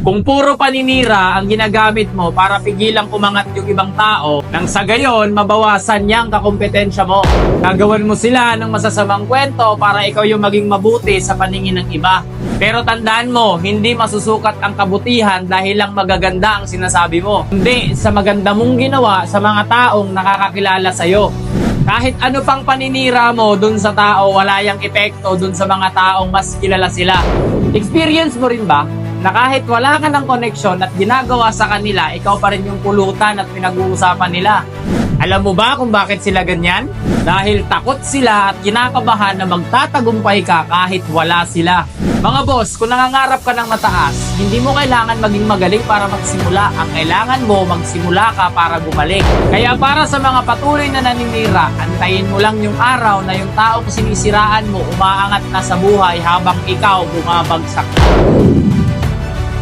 Kung puro paninira ang ginagamit mo para pigilang umangat yung ibang tao, nang sa gayon, mabawasan niyang kakumpetensya mo. Gagawan mo sila ng masasamang kwento para ikaw yung maging mabuti sa paningin ng iba. Pero tandaan mo, hindi masusukat ang kabutihan dahil lang magaganda ang sinasabi mo. Hindi sa maganda mong ginawa sa mga taong nakakakilala sa'yo. Kahit ano pang paninira mo dun sa tao, wala yang epekto dun sa mga taong mas kilala sila. Experience mo rin ba na kahit wala ka ng koneksyon at ginagawa sa kanila, ikaw pa rin yung pulutan at pinag-uusapan nila? Alam mo ba kung bakit sila ganyan? Dahil takot sila at kinakabahan na magtatagumpay ka kahit wala sila. Mga boss, kung nangangarap ka ng mataas, hindi mo kailangan maging magaling para magsimula. Ang kailangan mo, magsimula ka para gumaling. Kaya para sa mga patuloy na naninira, antayin mo lang yung araw na yung taong sinisiraan mo umaangat na sa buhay habang ikaw bumabagsak.